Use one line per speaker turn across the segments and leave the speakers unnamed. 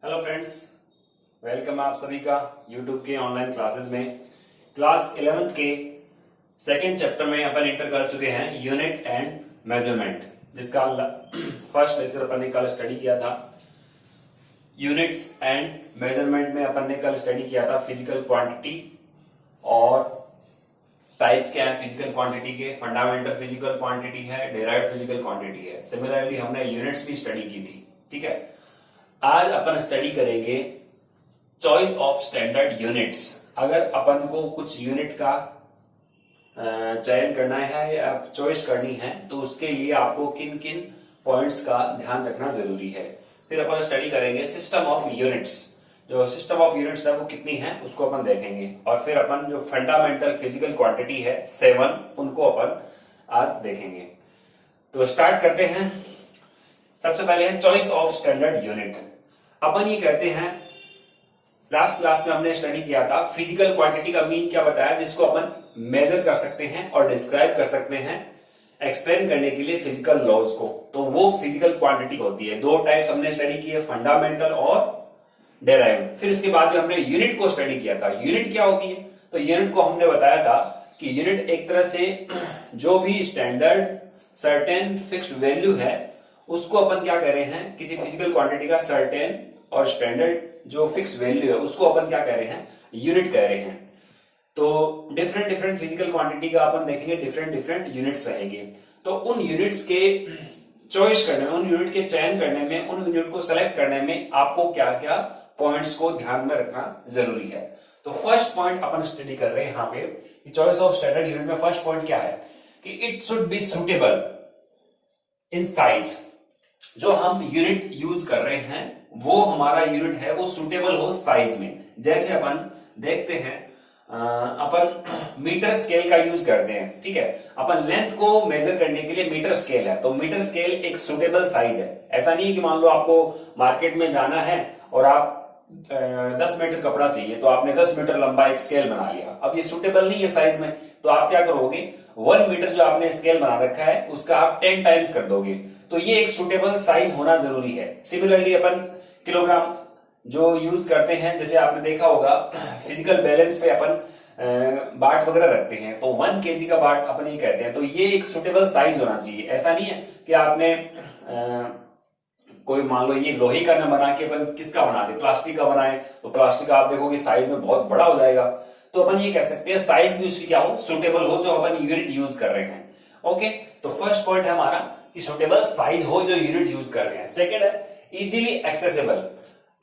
Hello friends, welcome आप सभी का YouTube के ऑनलाइन क्लासेस में। क्लास 11th के सेकेंड चैप्टर में अपन इंटर कर चुके हैं यूनिट एंड मेजरमेंट, जिसका फर्स्ट लेक्चर अपन ने कल स्टडी किया था। यूनिट्स एंड मेजरमेंट में अपन ने कल स्टडी किया था फिजिकल क्वांटिटी और टाइप्स क्या है फिजिकल क्वांटिटी के। फंडामेंटल फिजिकल क्वांटिटी है, डेराइव्ड फिजिकल क्वांटिटी है। सिमिलरली हमने यूनिट्स भी स्टडी की थी। ठीक है, आज अपन स्टडी करेंगे चॉइस ऑफ स्टैंडर्ड यूनिट्स। अगर अपन को कुछ यूनिट का चयन करना है या चॉइस करनी है तो उसके लिए आपको किन किन पॉइंट्स का ध्यान रखना जरूरी है। फिर अपन स्टडी करेंगे सिस्टम ऑफ यूनिट्स। जो सिस्टम ऑफ यूनिट्स है वो कितनी है उसको अपन देखेंगे, और फिर अपन जो फंडामेंटल फिजिकल क्वांटिटी है 7 उनको अपन आज देखेंगे। तो स्टार्ट करते हैं। सबसे पहले है चॉइस ऑफ स्टैंडर्ड यूनिट। अपन ये कहते हैं, लास्ट क्लास में हमने स्टडी किया था फिजिकल क्वांटिटी का मीन क्या बताया, जिसको अपन मेजर कर सकते हैं और डिस्क्राइब कर सकते हैं एक्सप्लेन करने के लिए फिजिकल लॉज को। तो वो फिजिकल क्वांटिटी होती है। दो टाइप्स हमने स्टडी किए, फंडामेंटल और डेराइव्ड। फिर उसके बाद में हमने यूनिट को स्टडी किया था। यूनिट क्या होती है, तो यूनिट को हमने बताया था कि यूनिट एक तरह से जो भी स्टैंडर्ड सर्टेन फिक्स्ड वैल्यू है उसको अपन क्या कह रहे हैं, किसी फिजिकल क्वांटिटी का सर्टेन और स्टैंडर्ड जो फिक्स वैल्यू है उसको अपन क्या कह रहे हैं, यूनिट कह रहे हैं। तो डिफरेंट डिफरेंट फिजिकल क्वांटिटी का अपन देखेंगे, डिफरेंट डिफरेंट यूनिट्स रहेंगे। तो उन यूनिट्स के चॉइस करने में, उन यूनिट के चयन करने में, उन यूनिट को सेलेक्ट करने में आपको क्या क्या पॉइंट्स को ध्यान में रखना जरूरी है। तो फर्स्ट पॉइंट अपन स्टडी कर रहे हैं यहाँ पे, चॉइस ऑफ स्टैंडर्ड यूनिट में फर्स्ट पॉइंट क्या है कि it should be suitable in size. जो हम यूनिट यूज कर रहे हैं वो हमारा यूनिट है वो सुटेबल हो साइज में। जैसे अपन देखते हैं अपन मीटर स्केल का यूज करते हैं। ठीक है, अपन लेंथ को मेजर करने के लिए मीटर स्केल है, तो मीटर स्केल एक सुटेबल साइज है। ऐसा नहीं है कि मान लो आपको मार्केट में जाना है और आप 10 मीटर कपड़ा चाहिए तो आपने 10 मीटर लंबा एक स्केल बना लिया। अब ये सुटेबल नहीं है साइज में, तो आप क्या करोगे, 1 मीटर जो आपने स्केल बना रखा है उसका आप 10 टाइम्स कर दोगे। तो ये एक सुटेबल साइज होना जरूरी है। सिमिलरली अपन किलोग्राम जो यूज करते हैं, जैसे आपने देखा होगा फिजिकल बैलेंस पे अपन बाट वगैरह रखते हैं, तो 1 केजी का बाट अपन ये कहते हैं। तो ये एक सुटेबल साइज होना चाहिए। ऐसा नहीं है कि आपने कोई मान लो ये लोहे का न बना के अपन किसका बना दे, प्लास्टिक का बनाए, तो प्लास्टिक का आप देखोगे साइज में बहुत बड़ा हो जाएगा। तो अपन ये कह सकते हैं साइज भी उसकी क्या हो, सुटेबल हो, जो अपन यूनिट यूज कर रहे हैं। ओके, तो फर्स्ट पॉइंट है हमारा कि सुटेबल साइज हो जो यूनिट यूज कर रहे हैं। सेकेंड है इजीली एक्सेसिबल।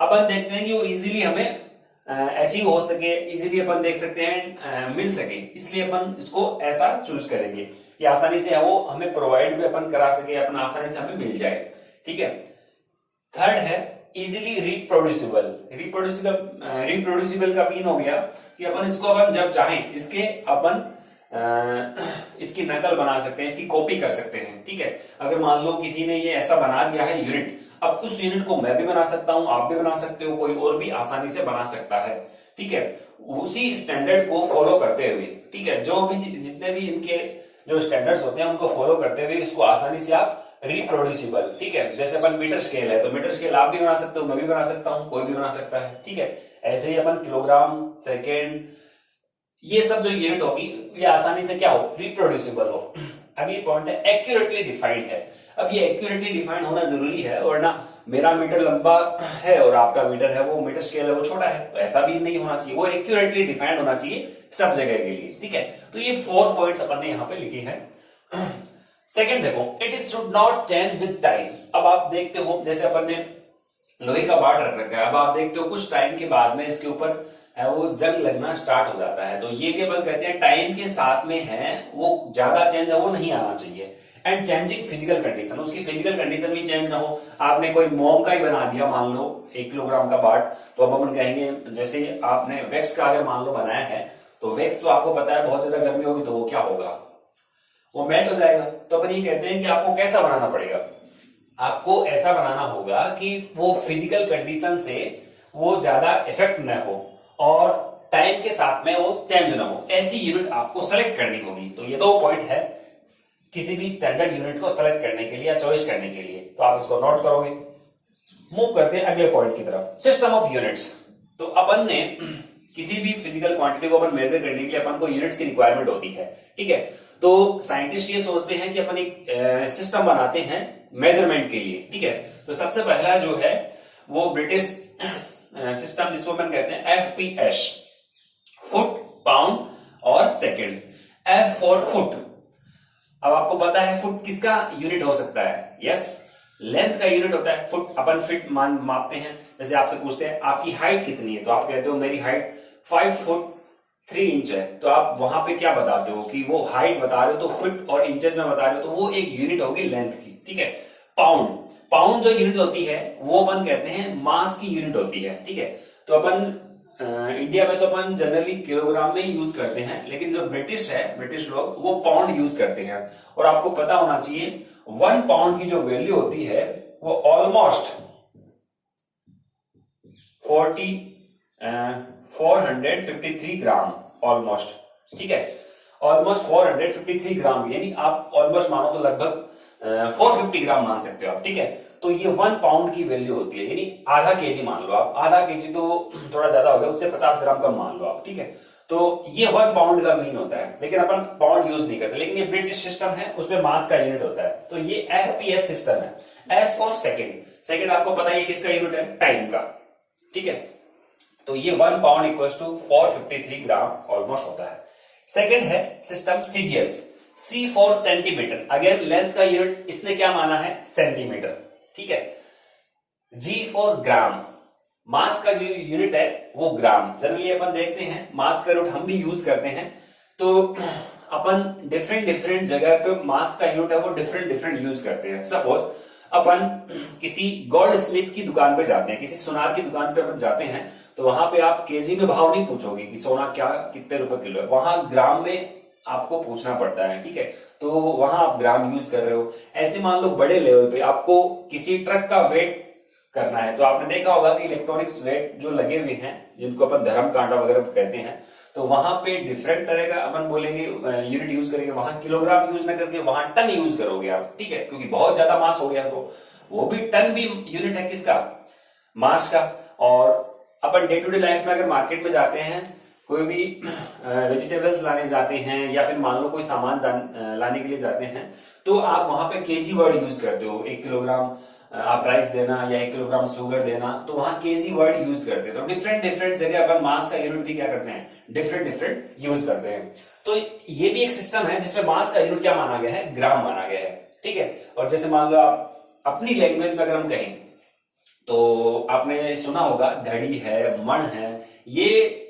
अपन देखते हैं कि वो इजीली हमें अचीव हो सके, इजीली अपन देख सकते हैं मिल सके, इसलिए अपन इसको ऐसा चूज करेंगे कि आसानी से वो हमें प्रोवाइड भी अपन करा सके, अपन आसानी से हमें मिल जाए। ठीक है, थर्ड है इजीली रिप्रोड्यूसिबल। रिप्रोड्यूसिबल का मीन हो गया कि अपन इसको अपन जब चाहें इसके अपन इसकी नकल बना सकते हैं, इसकी कॉपी कर सकते हैं। ठीक है, अगर मान लो किसी ने ये ऐसा बना दिया है यूनिट, अब उस यूनिट को मैं भी बना सकता हूं, आप भी बना सकते हो, कोई और भी आसानी से बना सकता है। ठीक है, उसी स्टैंडर्ड को फॉलो करते हुए, ठीक है, जो भी जितने भी इनके जो स्टैंडर्ड्स होते हैं उनको फॉलो करते हुए इसको आसानी से आप रिप्रोड्यूसिबल। ठीक है, जैसे अपन मीटर स्केल है तो मीटर स्केल आप भी बना सकते हो, मैं भी बना सकता हूं, कोई भी बना सकता है। ठीक है, ऐसे ही अपन किलोग्राम, सेकेंड, ये सब जो यूनिट होगी ये आसानी से क्या हो, रिप्रोड्यूसिबल हो। अगली पॉइंट है एक्यूरेटली डिफाइंड है। अब ये एक्यूरेटली डिफाइंड होना जरूरी है, वरना मेरा मीटर लंबा है और आपका मीटर है वो मीटर स्केल है वो छोटा है, तो ऐसा भी नहीं होना चाहिए। वो एक्यूरेटली डिफाइंड होना चाहिए सब जगह के लिए। ठीक है, तो ये 4 पॉइंट्स अपन ने यहाँ पे लिखे हैं। सेकेंड देखो, it is should not change with time. अब आप देखते हो जैसे अपन ने लोहे का बाट रख रखा है, अब आप देखते हो कुछ टाइम के बाद में इसके ऊपर है वो जंग लगना स्टार्ट हो जाता है। तो ये भी अपन कहते हैं टाइम के साथ में है वो ज्यादा चेंज है वो नहीं आना चाहिए। एंड चेंजिंग फिजिकल कंडीशन, उसकी फिजिकल कंडीशन भी चेंज ना हो। आपने कोई मोम का ही बना दिया मान लो 1 किलोग्राम का बाट, तो अब अपन कहेंगे जैसे आपने वैक्स का अगर मान लो बनाया है, तो वैक्स तो आपको पता है बहुत ज्यादा गर्मी होगी तो वो क्या होगा, वो मेल्ट हो जाएगा। तो अपन ये कहते हैं कि आपको कैसा बनाना पड़ेगा, आपको ऐसा बनाना होगा कि वो फिजिकल कंडीशन से वो ज्यादा इफेक्ट न हो और टाइम के साथ में वो चेंज ना हो, ऐसी यूनिट आपको सेलेक्ट करनी होगी। तो ये 2 पॉइंट है किसी भी स्टैंडर्ड यूनिट को सेलेक्ट करने के लिए या चॉइस करने के लिए, तो आप इसको नोट करोगे। मूव करते हैं अगले पॉइंट की तरफ, सिस्टम ऑफ यूनिट्स। तो अपन ने किसी भी फिजिकल क्वांटिटी को अपन मेजर करने के लिए अपन को यूनिट्स की रिक्वायरमेंट होती है, ठीक है। तो साइंटिस्ट ये सोचते हैं कि अपन एक सिस्टम बनाते हैं मेजरमेंट के लिए, ठीक है। तो सबसे पहला जो है वो ब्रिटिश सिस्टम जिसको अपन कहते हैं FPS, फुट, पाउंड और सेकंड। F for foot. अब आपको पता है फुट किसका यूनिट हो सकता है? यस, लेंथ का यूनिट होता है फुट। अपन फिट मापते हैं, जैसे आपसे पूछते हैं आपकी हाइट कितनी है, तो आप कहते हो मेरी हाइट 5 फुट 3 इंच है। तो आप वहां पे क्या बताते हो कि वो हाइट बता रहे हो, तो फुट और इंचेस में बता रहे हो, तो वो एक यूनिट होगी लेंथ की, ठीक है। पाउंड, पाउंड जो यूनिट होती है वो अपन कहते हैं मास की यूनिट होती है, ठीक है। तो अपन इंडिया में तो अपन जनरली किलोग्राम में ही यूज करते हैं, लेकिन जो ब्रिटिश है, ब्रिटिश लोग वो पाउंड यूज करते हैं। और आपको पता होना चाहिए 1 पाउंड की जो वैल्यू होती है वो ऑलमोस्ट 453 ग्राम, ऑलमोस्ट, ठीक है। ऑलमोस्ट 453 ग्राम, यानी आप ऑलमोस्ट मानो तो लगभग 450 ग्राम मान सकते हो आप, ठीक है। तो ये 1 पाउंड की वैल्यू होती है, यानी आधा केजी मान लो आप। आधा केजी तो थोड़ा ज्यादा हो गया, उससे 50 ग्राम कम मान लो आप, ठीक है। तो ये 1 पाउंड का मीन होता है, लेकिन अपन पाउंड यूज नहीं करते। लेकिन ये ब्रिटिश सिस्टम है, उसमें मास का यूनिट होता है। तो ये FPS सिस्टम है। S for second. सेकेंड आपको पता है ये किसका यूनिट है? टाइम का, ठीक है। तो ये 1 pound equals to 453 gram almost होता है। सेकेंड है system CGS, C for centimetre. Again length का यूनिट इसने क्या माना है? सेंटीमीटर, ठीक है। G फॉर ग्राम, मास का जो यूनिट है वो ग्राम। जनरली अपन देखते हैं मास का यूनिट हम भी यूज करते हैं, तो अपन डिफरेंट जगह पे मास का यूनिट है वो डिफरेंट यूज करते हैं। सपोज अपन किसी गोल्ड स्मिथ की दुकान पे जाते हैं, किसी सुनार की दुकान पे अपन जाते हैं, तो वहां पे आप केजी में भाव नहीं पूछोगे कि सोना क्या कितने रुपए किलो है, वहां ग्राम में आपको पूछना पड़ता है, ठीक है। तो वहां आप ग्राम यूज कर रहे हो। ऐसे मान लो बड़े लेवल पे आपको किसी ट्रक का वेट करना है, तो आपने देखा होगा कि इलेक्ट्रॉनिक्स वेट जो लगे हुए हैं जिनको अपन धर्म कांटा वगैरह कहते हैं, तो वहां पे डिफरेंट तरह का अपन बोलेंगे यूनिट यूज करेंगे। वहां किलोग्राम यूज ना करके वहां टन यूज करोगे आप, ठीक है, क्योंकि बहुत ज्यादा मास हो गया। तो वो भी टन भी यूनिट है किसका? मास का। और अपन डे टू डे लाइफ में अगर मार्केट में जाते हैं, कोई भी वेजिटेबल्स लाने जाते हैं या फिर मान लो कोई सामान लाने के लिए जाते हैं, तो आप वहां पे केजी वर्ड यूज करते हो। 1 किलोग्राम आप राइस देना या 1 किलोग्राम शुगर देना, तो वहां केजी वर्ड यूज करते हैं। तो डिफरेंट जगह अपन मास का यूनिट भी क्या करते हैं? डिफरेंट यूज करते हैं। तो ये भी एक सिस्टम है जिसमें मास का यूनिट क्या माना गया है? ग्राम माना गया है, ठीक है। और जैसे मान लो आप अपनी लैंग्वेज में अगर हम कहें, तो आपने सुना होगा घड़ी है, मण है, ये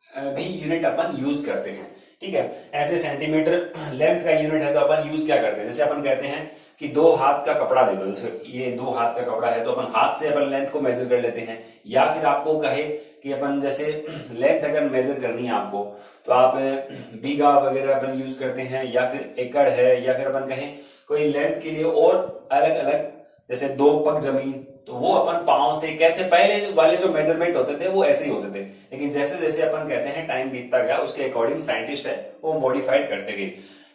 भी यूनिट अपन यूज करते हैं, ठीक है। ऐसे सेंटीमीटर लेंथ का यूनिट है, तो अपन यूज क्या करते हैं? जैसे अपन कहते हैं कि 2 हाथ का कपड़ा दे दो, जैसे ये 2 हाथ का कपड़ा है, तो अपन हाथ से अपन लेंथ को मेजर कर लेते हैं। या फिर आपको कहे कि अपन जैसे लेंथ अगर मेजर करनी है आपको, तो आप बीघा वगैरह अपन यूज करते हैं, या फिर एकड़ है, या फिर अपन कहें कोई लेंथ के लिए और अलग अलग, जैसे 2 पग जमीन, तो वो अपन पांव से, कैसे पहले वाले जो मेजरमेंट होते थे वो ऐसे ही होते थे। लेकिन जैसे जैसे अपन कहते हैं टाइम बीतता गया, उसके अकॉर्डिंग साइंटिस्ट है वो मॉडिफाइड करते गए,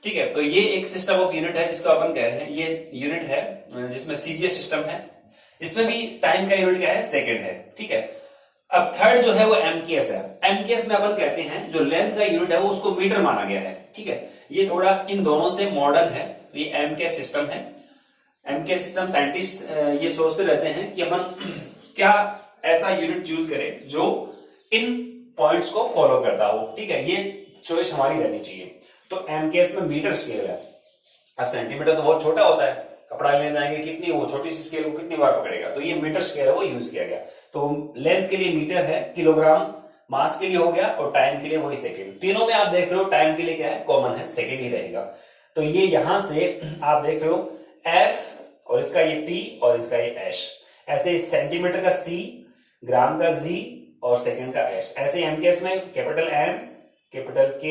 ठीक है। तो ये एक सिस्टम ऑफ यूनिट है जिसको अपन कह रहे हैं, ये यूनिट है जिसमें CGS सिस्टम है। इसमें भी टाइम का यूनिट क्या है? सेकेंड है, ठीक है। अब थर्ड जो है वो MKS है। MKS में अपन कहते हैं जो लेंथ का यूनिट है वो उसको मीटर माना गया है, ठीक है। ये थोड़ा इन दोनों से मॉडर्न है, तो ये MKS सिस्टम है। MKS सिस्टम साइंटिस्ट ये सोचते रहते हैं कि अपन क्या ऐसा यूनिट यूज करें जो इन पॉइंट्स को फॉलो करता हो, ठीक है। ये चॉइस हमारी रहनी चाहिए। तो MKS में मीटर स्केल है। अब सेंटीमीटर तो बहुत छोटा होता है, कपड़ा लेने जाएंगे कितनी, वो छोटी सी स्केल को कितनी बार पकड़ेगा, तो ये मीटर स्केल है वो यूज किया गया। तो लेंथ के लिए मीटर है, किलोग्राम मास के लिए हो गया, और टाइम के लिए वही सेकेंड। तीनों में आप देख रहे हो टाइम के लिए क्या है? कॉमन है, सेकेंड ही रहेगा। तो ये यहां से आप देख रहे हो F, और इसका ये P, और इसका ये H। ऐसे सेंटीमीटर का C, ग्राम का G, और सेकेंड का S। ऐसे MKS में कैपिटल M, कैपिटल K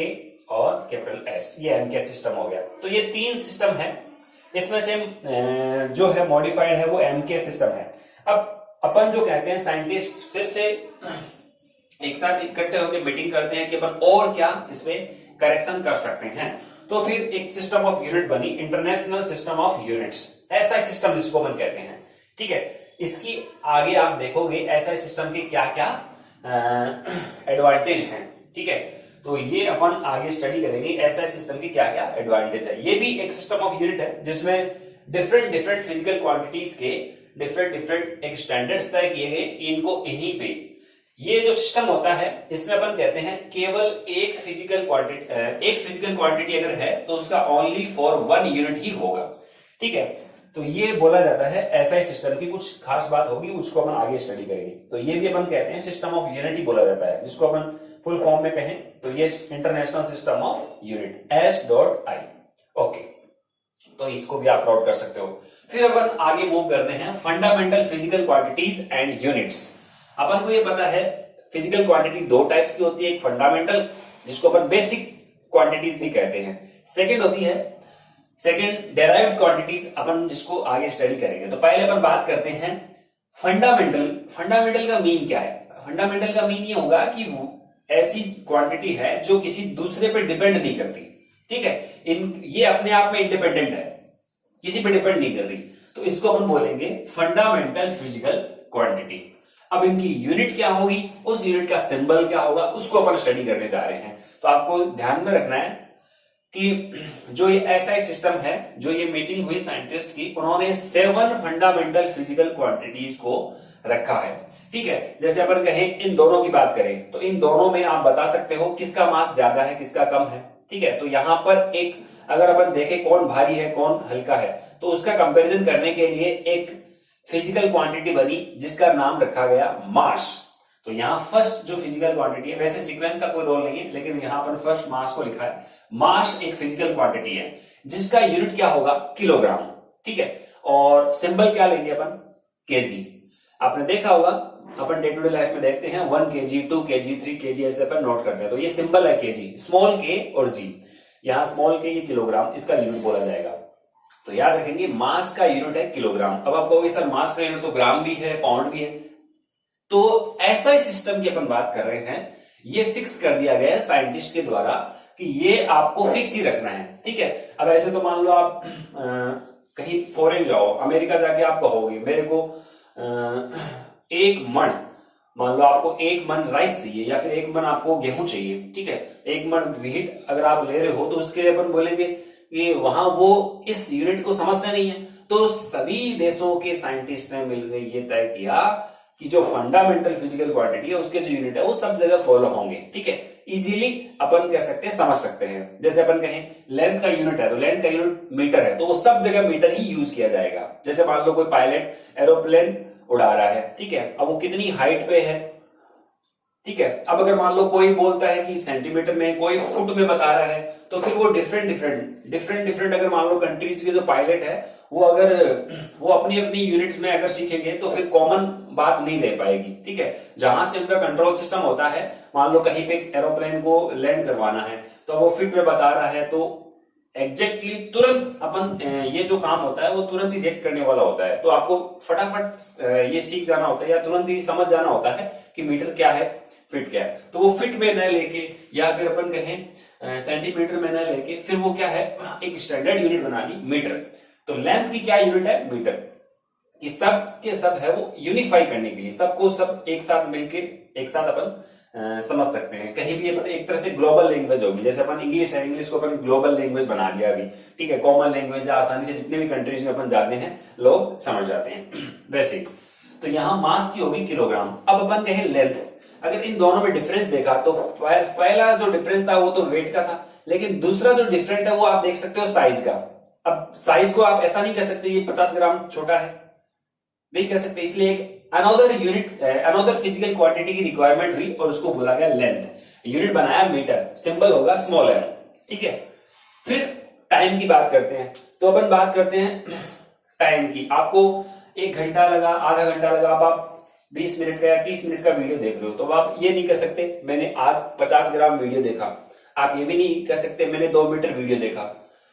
और कैपिटल S, ये MKS सिस्टम हो गया। तो ये 3 सिस्टम है, इसमें से जो है मॉडिफाइड है वो MKS सिस्टम है। अब अपन जो कहते हैं साइंटिस्ट फिर से एक साथ इकट्ठे होकर मीटिंग करते हैं कि अपन और क्या इसमें करेक्शन कर सकते हैं। तो फिर एक सिस्टम ऑफ यूनिट बनी, इंटरनेशनल सिस्टम ऑफ यूनिट्स, ऐसा सिस्टम जिसको अपन कहते हैं, ठीक है। इसकी आगे आप देखोगे एसआई सिस्टम के क्या क्या एडवांटेज हैं, ठीक है। तो ये अपन आगे स्टडी करेंगे एसआई सिस्टम की क्या क्या एडवांटेज है। ये भी एक सिस्टम ऑफ यूनिट है जिसमें डिफरेंट डिफरेंट फिजिकल क्वांटिटीज के डिफरेंट डिफरेंट एक स्टैंडर्ड्स तय किए गए कि इनको इन्हीं पे, ये जो सिस्टम होता है इसमें अपन कहते हैं केवल एक फिजिकल क्वांटिटी अगर है तो उसका ओनली फॉर वन यूनिट ही होगा, ठीक है। तो ये बोला जाता है एसआई सिस्टम की कुछ खास बात होगी, उसको अपन आगे स्टडी करेंगे। तो ये भी अपन कहते हैं सिस्टम ऑफ यूनिट ही बोला जाता है, जिसको अपन फुल फॉर्म में कहें तो ये international system of unit S.I। Okay, तो इसको भी आप नोट कर सकते हो। फिर अपन आगे मूव करते हैं fundamental physical quantities and units. अपन को ये पता है फिजिकल क्वांटिटी दो टाइप्स की होती है, एक फंडामेंटल जिसको अपन बेसिक क्वांटिटीज भी कहते हैं, सेकंड डेराइव्ड क्वांटिटीज अपन जिसको आगे स्टडी करेंगे। तो पहले अपन बात करते हैं फंडामेंटल का मीन क्या है। फंडामेंटल का मीन ये होगा कि वो ऐसी क्वांटिटी है जो किसी दूसरे पे डिपेंड नहीं करती, ठीक है। ये अपने आप में इंडिपेंडेंट है, किसी पे डिपेंड नहीं कर रही, तो इसको अपन बोलेंगे फंडामेंटल फिजिकल क्वांटिटी। अब इनकी यूनिट क्या होगी, उस यूनिट का सिंबल क्या होगा, उसको अपन स्टडी करने जा रहे हैं। तो आपको ध्यान में रखना है कि जो ये एसआई सिस्टम है, जो ये मीटिंग हुई साइंटिस्ट की, उन्होंने 7 फंडामेंटल फिजिकल क्वांटिटीज को रखा है, ठीक है। जैसे अपन कहें इन दोनों की बात करें तो इन दोनों में आप बता सकते हो किसका मास ज्यादा है किसका कम है, ठीक है। तो यहां पर एक अगर अपन देखें कौन भारी है कौन हल्का है, तो उसका कंपैरिजन करने के लिए एक फिजिकल क्वांटिटी बनी जिसका नाम रखा गया मास। तो यहाँ फर्स्ट जो फिजिकल क्वांटिटी है, वैसे सीक्वेंस का कोई रोल नहीं है, लेकिन यहाँ पर फर्स्ट मास को लिखा है। मास एक फिजिकल क्वांटिटी है जिसका यूनिट क्या होगा, किलोग्राम, ठीक है। और सिंबल क्या लेंगे अपन, केजी। आपने देखा होगा अपन डे टू डे लाइफ में देखते हैं 1 kg 2 kg 3 kg ऐसे अपन नोट करते हैं। तो ये सिंबल है केजी, स्मॉल के और जी। यहाँ स्मॉल के ये किलोग्राम, इसका यूनिट बोला जाएगा। तो याद रखेंगे मास का यूनिट है किलोग्राम। अब आप कहोगे सर मास का यूनिट तो ग्राम भी है पाउंड भी है, तो ऐसा ही सिस्टम की अपन बात कर रहे हैं। ये फिक्स कर दिया गया है साइंटिस्ट के द्वारा कि ये आपको फिक्स ही रखना है, ठीक है। अब ऐसे तो मान लो आप कहीं फॉरेन जाओ, अमेरिका जाके आप कहोगे मेरे को एक मन, मान लो आपको 1 मन राइस चाहिए या फिर 1 मन आपको गेहूं चाहिए, ठीक है। 1 मन व्हीट अगर आप ले रहे हो तो उसके लिए अपन बोलेंगे कि वहां वो इस यूनिट को समझते नहीं है। तो सभी देशों के साइंटिस्ट ने मिलकर ये तय किया कि जो फंडामेंटल फिजिकल क्वांटिटी है उसके जो यूनिट है वो सब जगह फॉलो होंगे, ठीक है। इजीली अपन कह सकते हैं, समझ सकते हैं। जैसे अपन कहें लेंथ का यूनिट है तो लेंथ का यूनिट मीटर है, तो वो सब जगह मीटर ही यूज किया जाएगा। जैसे मान लो कोई पायलट एरोप्लेन उड़ा रहा है, ठीक है। अब वो कितनी हाइट पे है, ठीक है। अब अगर मान लो कोई बोलता है कि सेंटीमीटर में, कोई फुट में बता रहा है, तो फिर वो डिफरेंट अगर मान लो कंट्रीज के जो पायलट है वो अगर वो अपनी अपनी यूनिट्स में अगर सीखेंगे तो फिर कॉमन बात नहीं रह पाएगी, ठीक है। जहां से उनका कंट्रोल सिस्टम होता है, मान लो कहीं पे एरोप्लेन को लैंड करवाना है तो वो फीट में बता रहा है, तो एग्जैक्टली तुरंत अपन ये जो काम होता है वो तुरंत ही रिएक्ट करने वाला होता है। तो आपको फटाफट ये सीख जाना होता है या तुरंत ही समझ जाना होता है कि मीटर क्या है फिट क्या है। तो वो फिट में न लेके या फिर अपन कहें सेंटीमीटर में न लेके फिर वो क्या है, एक स्टैंडर्ड यूनिट बना ली मीटर। तो लेंथ की क्या यूनिट है, मीटर। कि सब के सब है वो यूनिफाई करने के लिए, सबको सब एक साथ मिलकर एक साथ अपन समझ सकते हैं। कहीं भी अपन एक तरह से ग्लोबल लैंग्वेज होगी, जैसे अपन इंग्लिश है, इंग्लिश को अपन ग्लोबल लैंग्वेज बना दिया अभी, ठीक है। कॉमन लैंग्वेज है, आसानी से जितने भी कंट्रीज में अपन जाते हैं लोग समझ जाते हैं वैसे। तो यहाँ मास की होगी किलोग्राम। अब अपन कहें लेंथ, अगर इन दोनों में डिफरेंस देखा तो पहला जो डिफरेंस था वो तो वेट का था, लेकिन दूसरा जो डिफरेंट है वो आप देख सकते हो साइज का। अब साइज को आप ऐसा नहीं कह सकते ये 50 ग्राम छोटा है, नहीं कह सकते, इसलिए एक अनदर फिजिकल क्वांटिटी की रिक्वायरमेंट हुई और उसको बोला गया लेंथ। यूनिट बनाया मीटर, सिंबल होगा स्मॉल एम, ठीक है। फिर टाइम की बात करते हैं, तो अपन बात करते हैं टाइम की। आपको 1 घंटा लगा, आधा घंटा लगा, अब आप 20 मिनट का या 30 मिनट का वीडियो देख रहे हो, तो आप ये नहीं कह सकते मैंने आज 50 ग्राम वीडियो देखा। आप ये भी नहीं कह सकते मैंने 2 मीटर वीडियो देखा।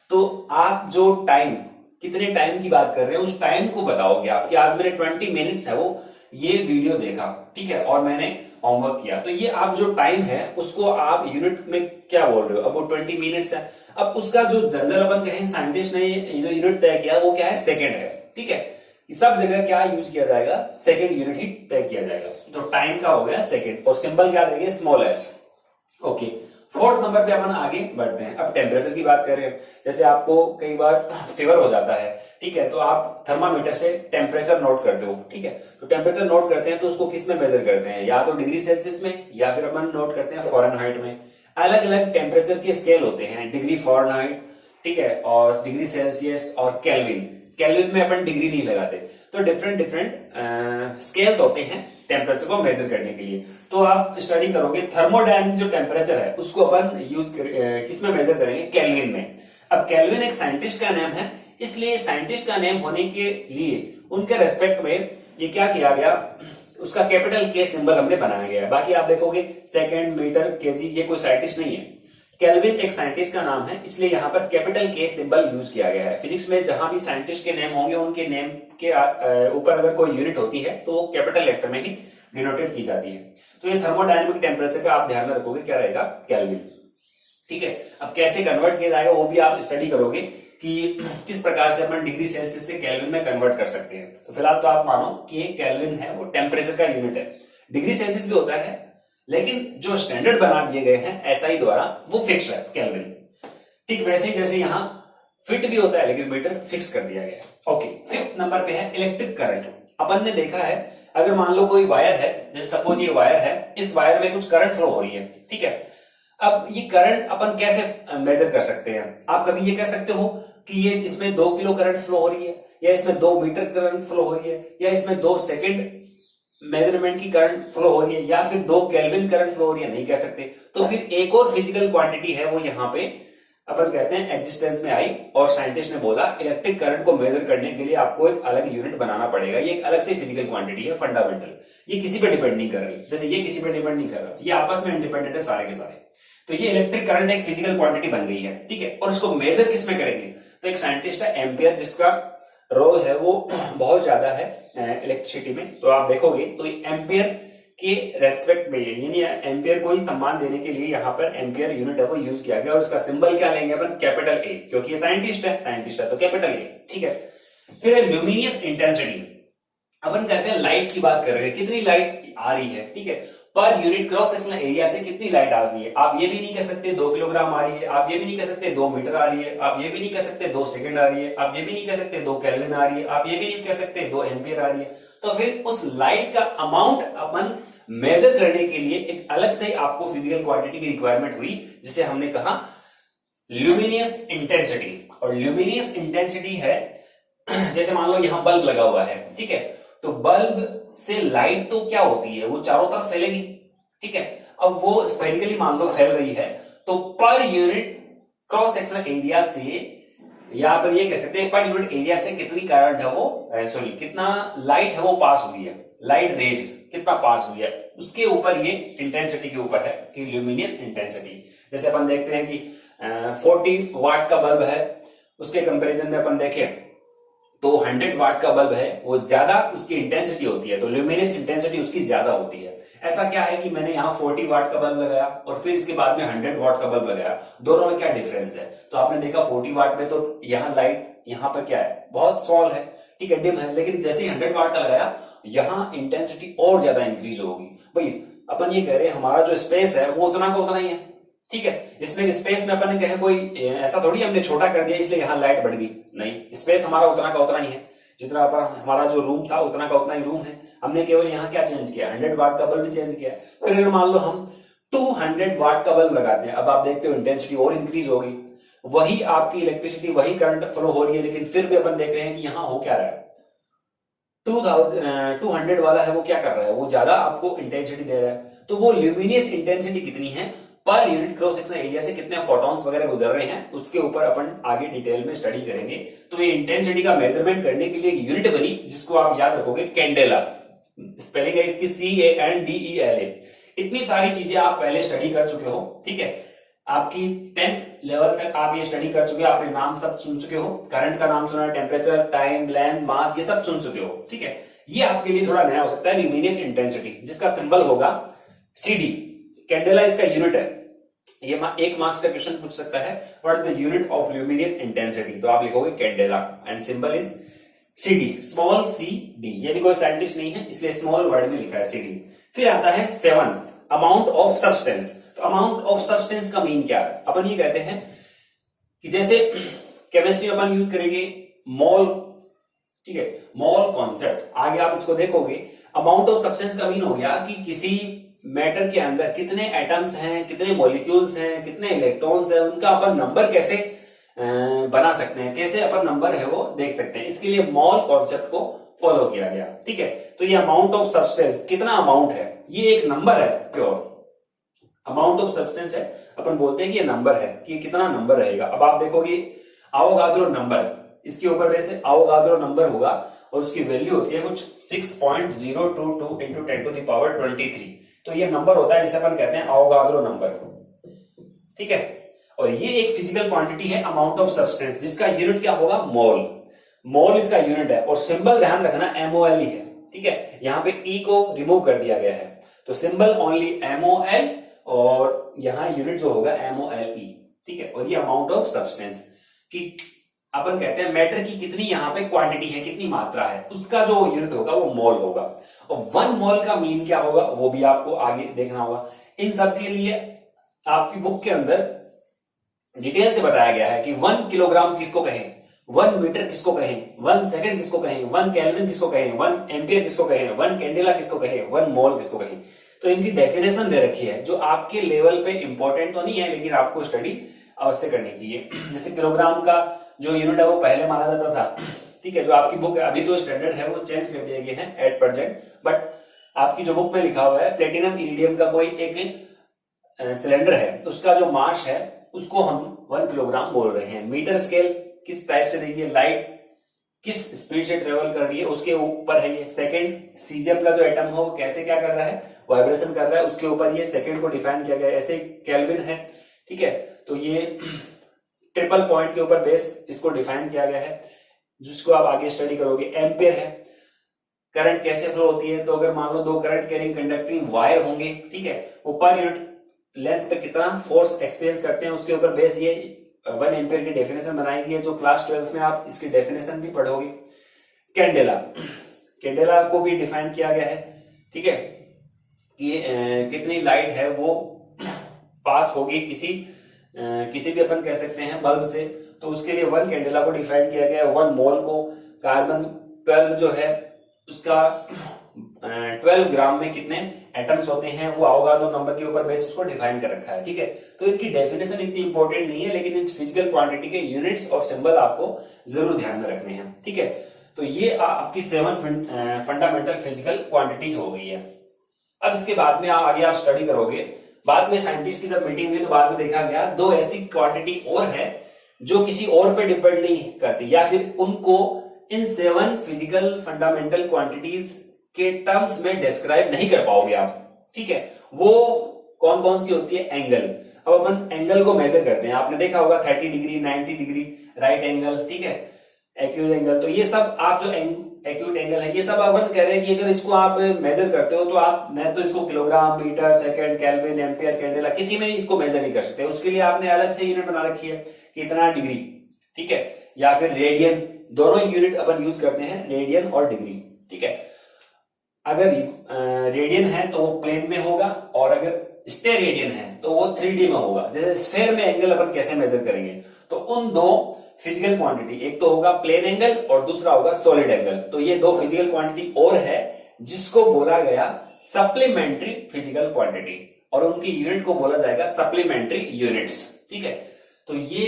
तो आप जो टाइम, कितने टाइम की बात कर रहे हैं उस टाइम को बताओगे आप कि आज मैंने 20 मिनट्स है वो ये वीडियो देखा, ठीक है, और मैंने होमवर्क किया। तो ये आप जो टाइम है उसको आप यूनिट में क्या बोल रहे हो, अब वो 20 मिनट्स है। अब उसका जो जनरल अपन कहें साइंटिस्ट ने ये जो यूनिट तय किया वो क्या है, सेकेंड है, ठीक है। सब जगह क्या यूज किया जाएगा, सेकेंड यूनिट ही तय किया जाएगा। तो टाइम का हो गया सेकेंड, और सिंबल क्या देंगे, small S. Okay, fourth number पे अपन आगे बढ़ते हैं। अब टेम्परेचर की बात करें, जैसे आपको कई बार फीवर हो जाता है, ठीक है, तो आप थर्मामीटर से टेम्परेचर नोट करते हो, ठीक है, तो टेम्परेचर नोट करते हैं तो उसको किस में मेजर करते हैं, या तो डिग्री सेल्सियस में या फिर अपन नोट करते हैं फ़ारेनहाइट में। अलग अलग टेम्परेचर के स्केल होते हैं, डिग्री फ़ारेनहाइट, ठीक है, और डिग्री सेल्सियस और केल्विन। केल्विन में अपन डिग्री नहीं लगाते, तो डिफरेंट डिफरेंट स्केल्स होते हैं टेम्परेचर को मेजर करने के लिए। तो आप स्टडी करोगे थर्मोडायनामिक जो टेम्परेचर है उसको अपन किस में मेजर करेंगे, केल्विन में। अब केल्विन एक साइंटिस्ट का नेम है, इसलिए साइंटिस्ट का नेम होने के लिए उनके रेस्पेक्ट में ये क्या किया गया, उसका कैपिटल के सिंबल हमने बनाया गया है। बाकी आप देखोगे सेकेंड, मीटर, केजी, ये कोई साइंटिस्ट नहीं है, केल्विन एक साइंटिस्ट का नाम है, इसलिए यहाँ पर कैपिटल के सिंबल यूज किया गया है। फिजिक्स में जहां भी साइंटिस्ट के नेम होंगे उनके नेम के ऊपर अगर कोई यूनिट होती है तो वो कैपिटल लेटर में ही डिनोटेड की जाती है। तो ये थर्मोडायनेमिक टेम्परेचर का आप ध्यान में रखोगे, क्या रहेगा, केल्विन। ठीक है, अब कैसे कन्वर्ट किया जाएगा वो भी आप स्टडी करोगे कि किस प्रकार से अपन डिग्री सेल्सियस से केल्विन में कन्वर्ट कर सकते हैं। तो फिलहाल तो आप मानो कि केल्विन है वो टेम्परेचर का यूनिट है। डिग्री सेल्सियस भी होता है, लेकिन जो स्टैंडर्ड बना दिए गए हैं एसआई द्वारा वो फिक्स है, केल्विन। ठीक वैसे ही जैसे यहाँ फिट भी होता है, लेकिन मीटर फिक्स कर दिया गया है। ओके, फिफ्थ नंबर पे है इलेक्ट्रिक करंट। अपन ने देखा है, अगर मान लो कोई वायर है, जैसे सपोज ये वायर है, इस वायर में कुछ करंट फ्लो हो रही है, ठीक है। अब ये करंट अपन कैसे मेजर कर सकते हैं, आप कभी ये कह सकते हो कि ये इसमें 2 किलो करंट फ्लो हो रही है, या इसमें 2 मीटर करंट फ्लो हो रही है, या इसमें 2 सेकेंड मेजरमेंट की करंट फ्लो हो रही है, या फिर 2 केल्विन करंट फ्लो हो रही है, नहीं कह सकते। तो फिर एक और फिजिकल क्वांटिटी है, वो यहाँ पे अपन कहते हैं एग्जिस्टेंस में आई, और साइंटिस्ट ने बोला इलेक्ट्रिक करंट को मेजर करने के लिए आपको एक अलग यूनिट बनाना पड़ेगा। ये एक अलग से फिजिकल क्वांटिटी है, फंडामेंटल। ये किसी पे डिपेंड नहीं कर रही, जैसे ये किसी पे डिपेंड नहीं कर रहा, ये आपस में इंडिपेंडेंट है सारे के सारे। तो ये इलेक्ट्रिक करंट एक फिजिकल क्वांटिटी बन गई है, ठीक है। और इसको मेजर किस में करेंगे, तो एक साइंटिस्ट है एम्पियर, जिसका रोल है वो बहुत ज्यादा है इलेक्ट्रिसिटी में। तो आप देखोगे तो एम्पियर के रेस्पेक्ट में, यानी एम्पियर को ही सम्मान देने के लिए यहाँ पर एम्पियर यूनिट है वो यूज किया गया, और उसका सिंबल क्या लेंगे अपन, कैपिटल ए, क्योंकि ये साइंटिस्ट है तो कैपिटल ए, ठीक है। फिर है ल्यूमिनियस इंटेंसिटी। अपन कहते हैं लाइट की बात कर रहे हैं, कितनी लाइट आ रही है, ठीक है, per unit cross sectional area से कितनी लाइट आ रही है। आप ये भी नहीं कह सकते 2 किलोग्राम आ रही है, आप ये भी नहीं कह सकते 2 मीटर आ रही है, आप ये भी नहीं कह सकते 2 सेकंड आ रही है, आप ये भी नहीं कह सकते 2 केल्विन आ रही है, आप ये भी नहीं कह सकते 2 एम्पियर आ रही है। तो फिर उस लाइट का अमाउंट अपन मेजर करने के लिए एक अलग से आपको फिजिकल क्वांटिटी की रिक्वायरमेंट हुई, जिसे हमने कहा ल्यूमिनियस इंटेंसिटी। और ल्यूमिनियस इंटेंसिटी है, जैसे मान लो यहां बल्ब लगा हुआ है, ठीक है, तो बल्ब से लाइट तो क्या होती है, वो चारों तरफ फैलेगी, ठीक है। अब वो स्फेरिकली मान लो फैल रही है, तो per unit cross sectional area से, या पर ये कह सकते हैं पर यूनिट एरिया से कितनी करंट है वो, सॉरी कितना लाइट है वो पास हुई है, लाइट रेज कितना पास हुई है, उसके ऊपर ये इंटेंसिटी के ऊपर है कि ल्यूमिनियस इंटेंसिटी। जैसे अपन देखते हैं कि 40 वाट का बल्ब है, उसके कंपैरिजन में अपन देखें तो 100 वाट का बल्ब है, वो ज्यादा उसकी इंटेंसिटी होती है, तो ल्यूमिनियस इंटेंसिटी उसकी ज्यादा होती है। ऐसा क्या है कि मैंने यहाँ 40 वाट का बल्ब लगाया और फिर इसके बाद में 100 वाट का बल्ब लगाया, दोनों में क्या डिफरेंस है। तो आपने देखा 40 वाट में तो यहाँ लाइट यहाँ पर क्या है, बहुत स्मॉल है, ठीक है, डिम है, लेकिन जैसे ही 100 वाट का लगाया यहाँ इंटेंसिटी और ज्यादा इंक्रीज होगी। भाई अपन ये कह रहे हैं हमारा जो स्पेस है वो उतना का उतना ही है, ठीक है। इसमें स्पेस में अपन ने कहे कोई ऐसा थोड़ी हमने छोटा कर दिया इसलिए यहाँ लाइट बढ़ गई, नहीं, स्पेस हमारा उतना का उतना ही है, जितना अपन हमारा जो रूम था उतना का उतना ही रूम है। हमने केवल यहाँ क्या चेंज किया, 100 वाट का बल्ब चेंज किया। फिर अगर मान लो हम 200 वाट का बल्ब लगाते हैं, अब आप देखते हो इंटेंसिटी और इंक्रीज होगी, वही आपकी इलेक्ट्रिसिटी, वही करंट फ्लो हो रही है, लेकिन फिर भी अपन देख रहे हैं कि यहाँ हो क्या रहा है, 200 वाला है वो क्या कर रहा है, वो ज्यादा आपको इंटेंसिटी दे रहा है। तो वो ल्यूमिनियस इंटेंसिटी कितनी है per unit cross sectional area से कितने फोटॉन्स वगैरह गुजर रहे हैं, उसके ऊपर अपन आगे डिटेल में स्टडी करेंगे। तो ये इंटेंसिटी का मेजरमेंट करने के लिए एक यूनिट बनी, जिसको आप याद रखोगे कैंडेला, स्पेलिंग है इसकी CANDELA। इतनी सारी चीजें आप पहले स्टडी कर चुके हो, ठीक है, आपकी 10th लेवल तक आप ये स्टडी कर चुके हो, आपने नाम सब सुन चुके हो, करंट का नाम सुना, टेम्परेचर, टाइम, लेंथ, मास, ये सब सुन चुके हो, ठीक है। ये आपके लिए थोड़ा नया हो सकता है, ल्यूमिनियस इंटेंसिटी, जिसका सिंबल होगा CD। कैंडेला इसका यूनिट है, ये एक मार्क्स का क्वेश्चन पूछ सकता है, what is the unit of luminous intensity, तो आप लिखोगे candela and symbol is CD, small C D, ये भी कोई साइंटिस्ट नहीं है इसलिए स्मॉल वर्ड में लिखा है CD। फिर आता है 7, अमाउंट ऑफ सब्सटेंस। तो अमाउंट ऑफ सब्सटेंस का मीन क्या है? अपन ये कहते हैं कि जैसे केमिस्ट्री में अपन यूज करेंगे मोल, ठीक है, मोल कॉन्सेप्ट। आगे आप इसको देखोगे। अमाउंट ऑफ सब्सटेंस का मीन हो गया कि किसी मैटर के अंदर कितने एटम्स हैं, कितने मॉलिक्यूल्स हैं, कितने इलेक्ट्रॉन्स हैं, उनका अपन नंबर कैसे बना सकते हैं, कैसे अपन नंबर है वो देख सकते हैं। इसके लिए मोल कॉन्सेप्ट को फॉलो किया गया, ठीक है। तो ये अमाउंट ऑफ सब्सटेंस, कितना अमाउंट है, ये एक नंबर है प्योर। अमाउंट ऑफ सब्सटेंस है, अपन बोलते हैं कि ये नंबर है, कि कितना नंबर रहेगा। अब आप देखोगे आवोगाद्रो नंबर, इसके ऊपर वैसे आवोगाद्रो नंबर होगा और उसकी वैल्यू होती है कुछ 6.022 इंटू 10⁻23। तो ये नंबर होता है जिसे अपन कहते हैं आवोगाद्रो नंबर, ठीक है। और ये एक फिजिकल क्वांटिटी है अमाउंट ऑफ सब्सटेंस, जिसका यूनिट क्या होगा? मोल। मोल इसका यूनिट है और सिंबल ध्यान रखना MOL ही है, ठीक है। यहां पे E को रिमूव कर दिया गया है, तो सिंबल ओनली MOL और यहां यूनिट जो होगा MOLE, ठीक है। और ये अमाउंट ऑफ सब्सटेंस की अपन कहते हैं मैटर की कितनी यहाँ पे क्वांटिटी है, कितनी मात्रा है, उसका जो यूनिट होगा वो मोल होगा। और 1 मोल का मीन क्या होगा वो भी आपको आगे देखना होगा। इन सब के लिए आपकी बुक के अंदर डिटेल से बताया गया है कि 1 किलोग्राम किसको कहें, 1 मीटर किसको कहें, 1 सेकंड किसको कहें, 1 केल्विन किसको कहें, 1 एम्पियर किसको कहें, 1 कैंडेला किसको कहें, 1 मोल किसको कहें। तो इनकी डेफिनेशन दे रखी है जो आपके लेवल पे इंपॉर्टेंट तो नहीं है, लेकिन आपको स्टडी अवश्य करनी चाहिए। जैसे किलोग्राम का जो यूनिट है वो पहले माना जाता था, ठीक है। जो आपकी बुक है अभी तो स्टैंडर्ड है वो चेंज कर दिए गए हैं एट प्रेजेंट, बट आपकी जो बुक में लिखा हुआ है प्लेटिनम इरिडियम का कोई एक सिलेंडर है, उसका जो मास है उसको हम 1 किलोग्राम बोल रहे हैं। मीटर स्केल किस टाइप से देखिए, लाइट किस स्पीड से ट्रेवल कर रही है उसके ऊपर है ये। सेकंड, सीजियम का जो एटम है वो कैसे क्या कर रहा है, वाइब्रेशन कर रहा है, उसके ऊपर ये सेकंड को डिफाइन किया गया है। ऐसे केल्विन है, ठीक है। तो ये ट्रिपल पॉइंट के ऊपर बेस इसको डिफाइन किया गया है, जिसको आप आगे स्टडी करोगे। एम्पियर है, करंट कैसे फ्लो होती है, तो अगर मान लो 2 करंट कैरिंग कंडक्टिंग वायर होंगे, ठीक है, वो पर यूनिट लेंथ पे कितना फोर्स एक्सपीरियंस करते हैं उसके ऊपर बेस ये 1 एम्पियर की डेफिनेशन बनाई गई है, जो क्लास 12 में आप इसकी डेफिनेशन भी पढ़ोगे। कैंडेला, कैंडेला को भी डिफाइन किया गया है, ठीक है, कि कितनी लाइट है वो पास होगी किसी भी अपन कह सकते हैं बल्ब से, तो उसके लिए 1 कैंडेला को डिफाइन किया गया है। 1 मोल को, कार्बन 12 जो है उसका 12 ग्राम में कितने एटम्स होते हैं वो आवोगाद्रो नंबर के ऊपर बेस उसको डिफाइन कर रखा है, ठीक है। तो इनकी डेफिनेशन इतनी इंपॉर्टेंट नहीं है, लेकिन इन फिजिकल क्वांटिटी के यूनिट्स और सिंबल आपको जरूर ध्यान में रखने हैं, ठीक है। तो ये आपकी 7 फंडामेंटल फिजिकल क्वांटिटीज हो गई है। अब इसके बाद में आगे आप स्टडी करोगे। बाद में साइंटिस्ट की जब मीटिंग हुई तो बाद में देखा गया 2 ऐसी क्वांटिटी और है जो किसी और पे डिपेंड नहीं करती, या फिर उनको इन 7 फिजिकल फंडामेंटल क्वांटिटीज के टर्म्स में डिस्क्राइब नहीं कर पाओगे आप, ठीक है। वो कौन कौन सी होती है? एंगल। अब अपन एंगल को मेजर करते हैं, आपने देखा होगा 30 डिग्री, 90 डिग्री, राइट एंगल, ठीक है, एक्यूट एंगल। तो ये सब आप जो एक्यूट एंगल है, ये सब अपन कह रहे हैं कि अगर इसको आप मेजर करते हो तो आप न तो इसको kilogram, metre, second, kelvin, ampere, candela किसी में इसको मेजर नहीं कर सकते। उसके लिए आपने अलग से यूनिट बना रखी है कि इतना डिग्री, ठीक है, या फिर रेडियन। दोनों यूनिट अपन यूज करते हैं, रेडियन और डिग्री, ठीक है। अगर रेडियन है तो वो प्लेन में होगा, और अगर स्टेरेडियन है तो वो 3D में होगा। जैसे स्फेयर में एंगल अपन कैसे मेजर करेंगे, तो उन 2 फिजिकल क्वांटिटी, एक तो होगा प्लेन एंगल और दूसरा होगा सॉलिड एंगल। तो ये 2 फिजिकल क्वांटिटी और है जिसको बोला गया सप्लीमेंट्री फिजिकल क्वांटिटी, और उनकी यूनिट को बोला जाएगा सप्लीमेंट्री यूनिट्स, ठीक है। तो ये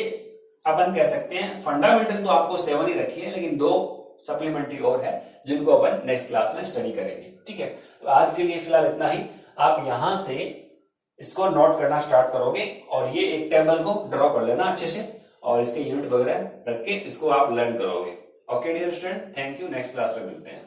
अपन कह सकते हैं फंडामेंटल तो आपको 7 ही रखी है, लेकिन 2 सप्लीमेंट्री और है जिनको अपन नेक्स्ट क्लास में स्टडी करेंगे, ठीक है। तो आज के लिए फिलहाल इतना ही। आप यहां से इसको नोट करना स्टार्ट करोगे और ये एक टेबल को ड्रॉ कर लेना अच्छे से, और इसके यूनिट वगैरह रख के इसको आप लर्न करोगे। Okay dear student, thank you. Next class में मिलते हैं।